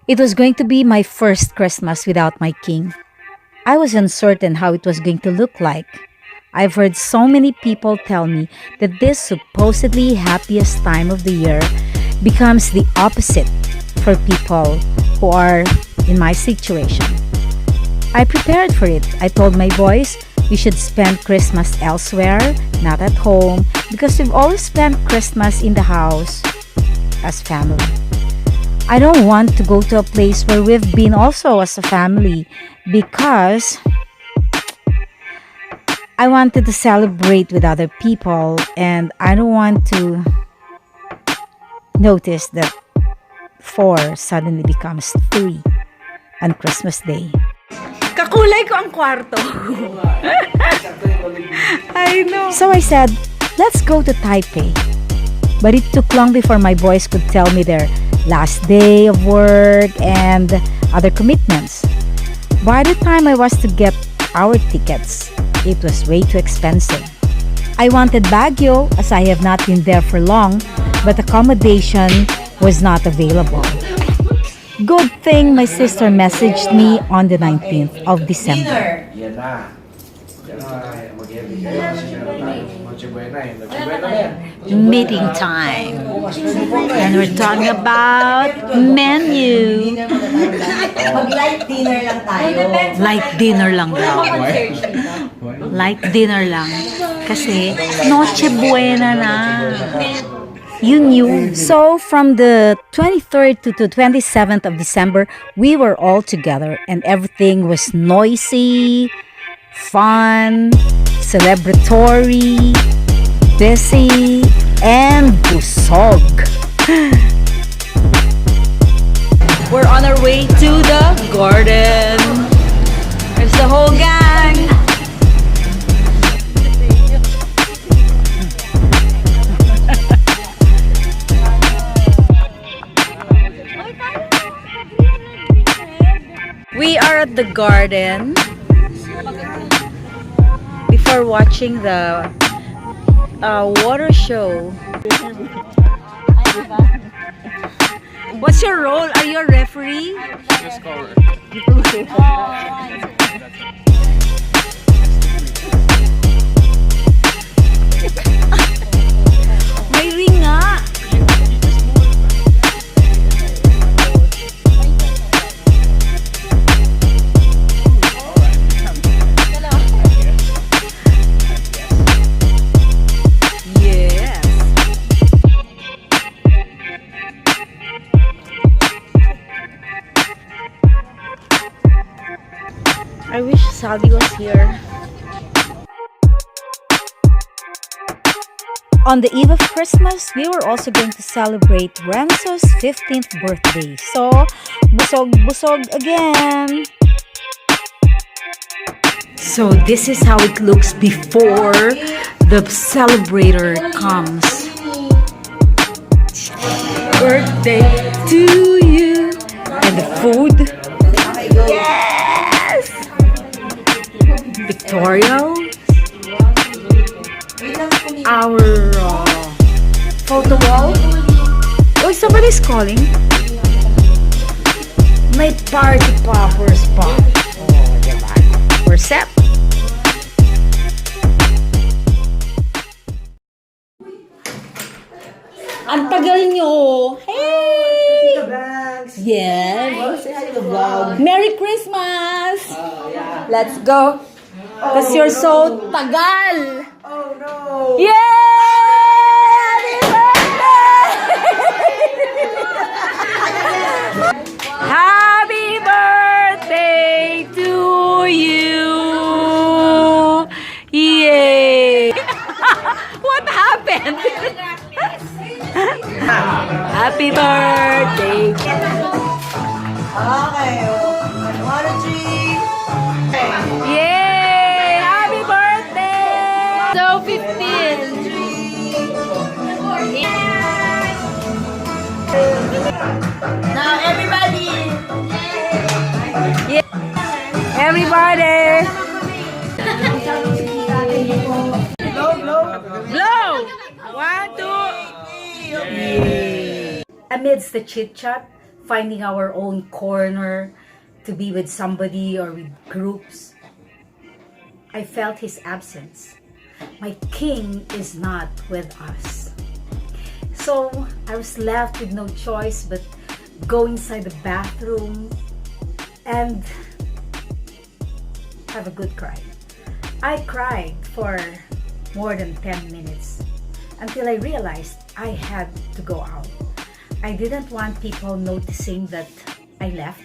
It was going to be my first Christmas without my king. I was uncertain how it was going to look like. I've heard so many people tell me that this supposedly happiest time of the year becomes the opposite for people who are in my situation. I prepared for it. I told my boys we should spend Christmas elsewhere, not at home, because we've always spent Christmas in the house as family. I don't want to go to a place where we've been also as a family because I wanted to celebrate with other people and I don't want to notice that 4 suddenly becomes 3 on Christmas Day. Kakulay ko ang kwarto. I know. So I said, let's go to Taipei. But it took long before my boys could tell me their last day of work and other commitments. By the time I was to get our tickets, it was way too expensive. I wanted Baguio as I have not been there for long, but accommodation was not available. Good thing my sister messaged me on the 19th of December. Meeting time. And we're talking about menu. Mag-light dinner lang tayo. Light dinner lang daw. Light dinner lang. Kasi Noche Buena na. You knew. So from the 23rd to the 27th of December, we were all together and everything was noisy, fun, celebratory, busy, and busog. We're on our way to the garden. There's the whole gang. We are at the garden before watching the water show. What's your role? Are you a referee? Just cover. May ring nga. Yes. I wish Saldi was here. On the eve of Christmas, we were also going to celebrate Renzo's 15th birthday. So, busog-busog again. So this is how it looks before the celebrator comes. Birthday to you. And the food. Yes! Pictorial. Our photo wall. Oh, somebody's calling. May party poppers pa. Oh, diba? We're set. Ang tagal nyo! Hey! Yes! Say hi to the vlog. Merry Christmas! Let's go! Because you're so tagal! Oh no! Yay! Happy birthday to you! Yay! What happened? Happy birthday! Okay. 1, 2, 3. Yay! Happy birthday! So 15. Now everybody. Yeah. Everybody! Blow! 1, 2. Yay! Amidst the chit-chat, finding our own corner to be with somebody or with groups. I felt his absence. My king is not with us. So I was left with no choice but go inside the bathroom and have a good cry. I cried for more than 10 minutes until I realized I had to go out. I didn't want people noticing that I left.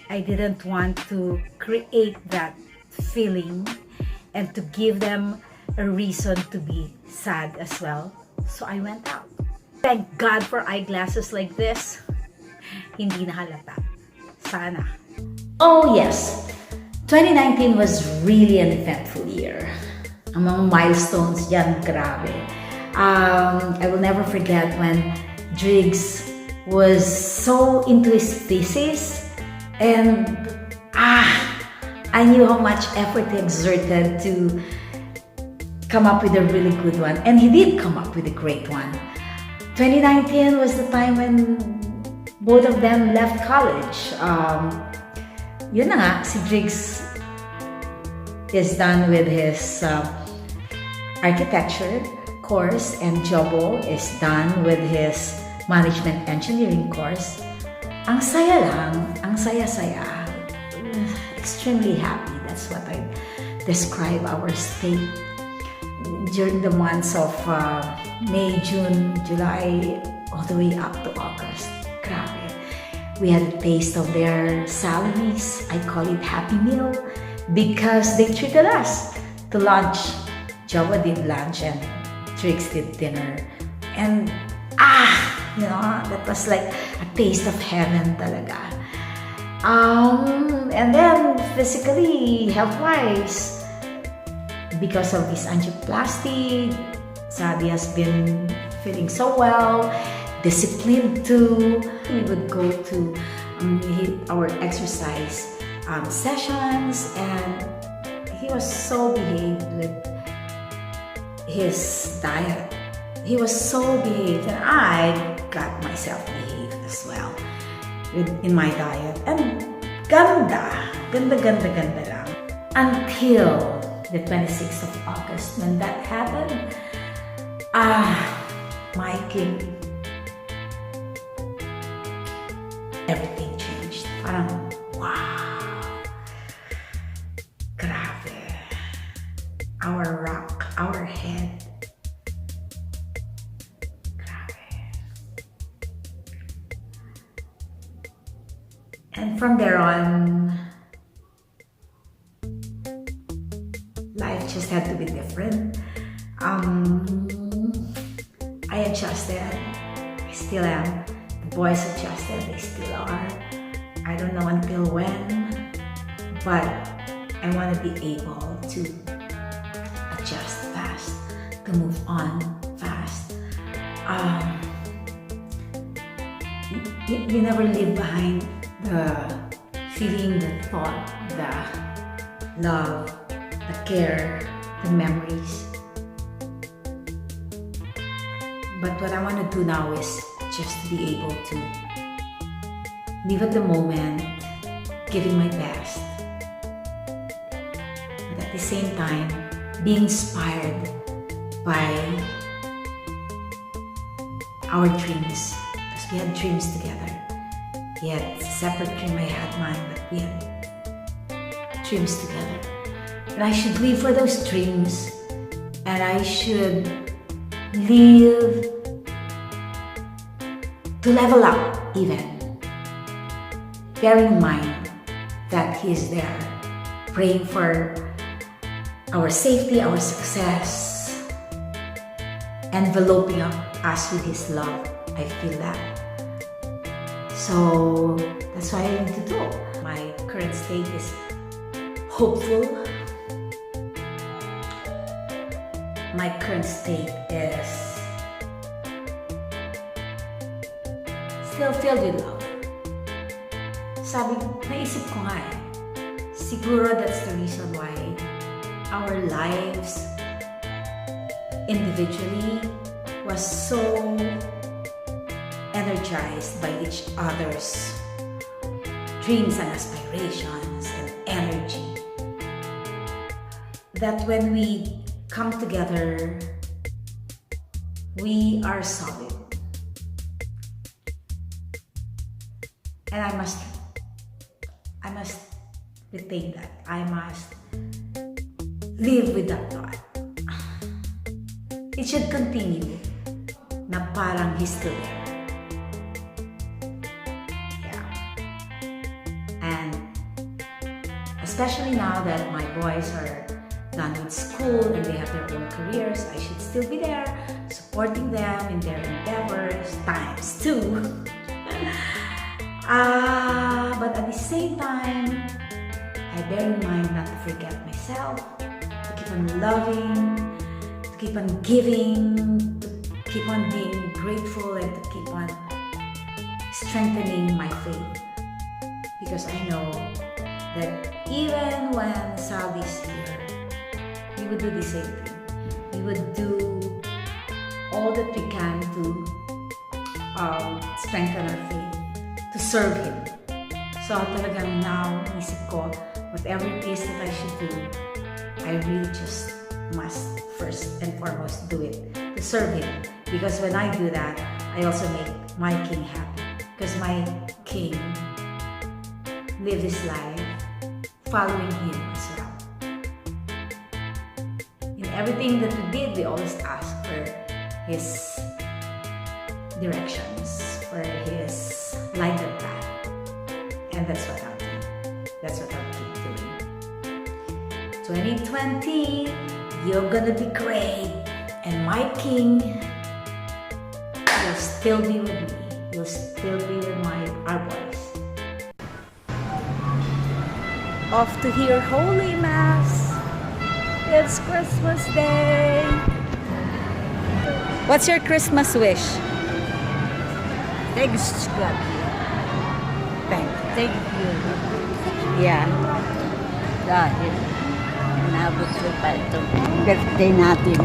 I didn't want to create that feeling and to give them a reason to be sad as well. So I went out. Thank God for eyeglasses like this. Hindi na halata. Sana. Oh yes, 2019 was really an eventful year. Ang mga milestones dyan, grabe. I will never forget when Driggs was so into his thesis and I knew how much effort he exerted to come up with a really good one, and he did come up with a great one. 2019 was the time when both of them left college. Yun na nga, si Driggs is done with his architecture course and Jobo is done with his management engineering course. Ang saya lang, ang saya-saya. Extremely happy. That's what I describe our state during the months of May, June, July, all the way up to August. Grabe. We had a taste of their salaries. I call it Happy Meal because they treated us to lunch. Jowa did lunch and Trix did dinner. And that was like a taste of heaven talaga. And then physically, health-wise, because of this angioplasty, Sadi has been feeling so well, disciplined too. We would go to our exercise sessions, and he was so behaved with his diet. He was so behaved, and I got myself behaved as well in my diet. And ganda lang. Until the 26th of August, when that happened, my king, everything changed. Parang, wow, grabe. Our rock, our head. Grabe. And from there on, life just had to be different. I adjusted. I still am. The boys adjusted. They still are. I don't know until when, but I want to be able to adjust fast, to move on fast. You never leave behind the feeling, the thought, the love, the care, the memories. But what I want to do now is just to be able to live at the moment, giving my best, but at the same time, be inspired by our dreams, because we had dreams together. He had a separate dream, I had mine, but we had dreams together. And I should live for those dreams, and I should live to level up even, bearing in mind that He is there, praying for our safety, our success, enveloping us with His love. I feel that. So that's what I need to do. My current state is hopeful. My current state is still filled with love. Naisip ko nga siguro that's the reason why our lives individually was so energized by each other's dreams and aspirations and energy. That when we come together, we are solid. And I must retain that. I must live with that thought. It should continue na parang he's still there. Yeah. And especially now that my boys are done with school and they have their own careers, I should still be there supporting them in their endeavors times two. But at the same time, I bear in mind not to forget myself, to keep on loving, to keep on giving, to keep on being grateful, and to keep on strengthening my faith. Because I know that even when Zaldi's here, we would do the same thing. We would do all that we can to strengthen our faith, to serve Him. So talagang now, isip ko, whatever it is that I should do, I really just must first and foremost do it to serve Him. Because when I do that, I also make my King happy. Because my King lived his life following Him as well. In everything that we did, we always ask for His directions, for His lighted path. And that's what I'll do. That's what I'll keep doing. 2020, you're gonna be great. And my King will still be with me. You'll still be with our boys. Off to hear Holy Mass. It's Christmas Day. What's your Christmas wish? Thanks God. Thank you. Yeah. Dahil inabot ko pa itong birthday natin.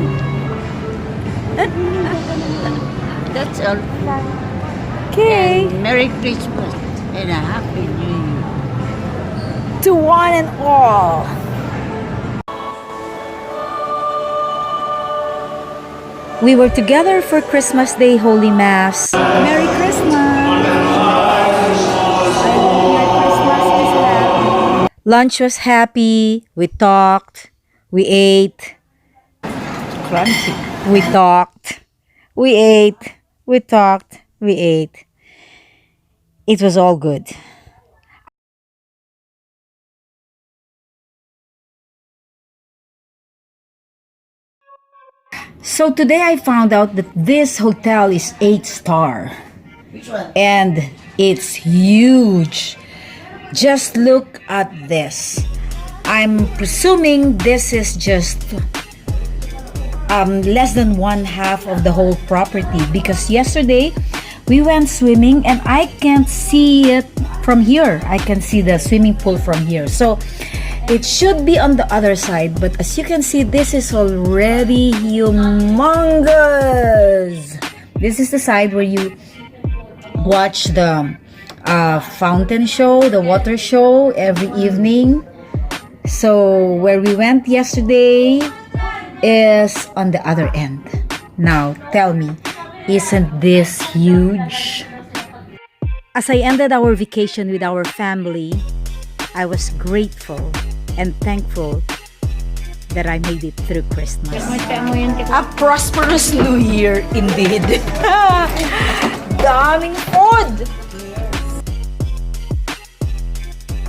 That's all. Okay. And Merry Christmas and a Happy New Year. To one and all. We were together for Christmas Day Holy Mass. Merry Christmas! I hope your Christmas is happy. Lunch was happy. We talked. We ate. Crunchy. We talked. We ate. We talked. We ate. It was all good. So today I found out that this hotel is 8-star. Which one? And it's huge. Just look at this. I'm presuming this is just less than one half of the whole property, because yesterday we went swimming and I can't see it from here. I can see the swimming pool from here. So it should be on the other side, but as you can see, this is already humongous. This is the side where you watch the fountain show, the water show every evening. So where we went yesterday is on the other end. Now tell me, isn't this huge? As I ended our vacation with our family, I was grateful and thankful that I made it through Christmas. A prosperous New Year indeed. Daming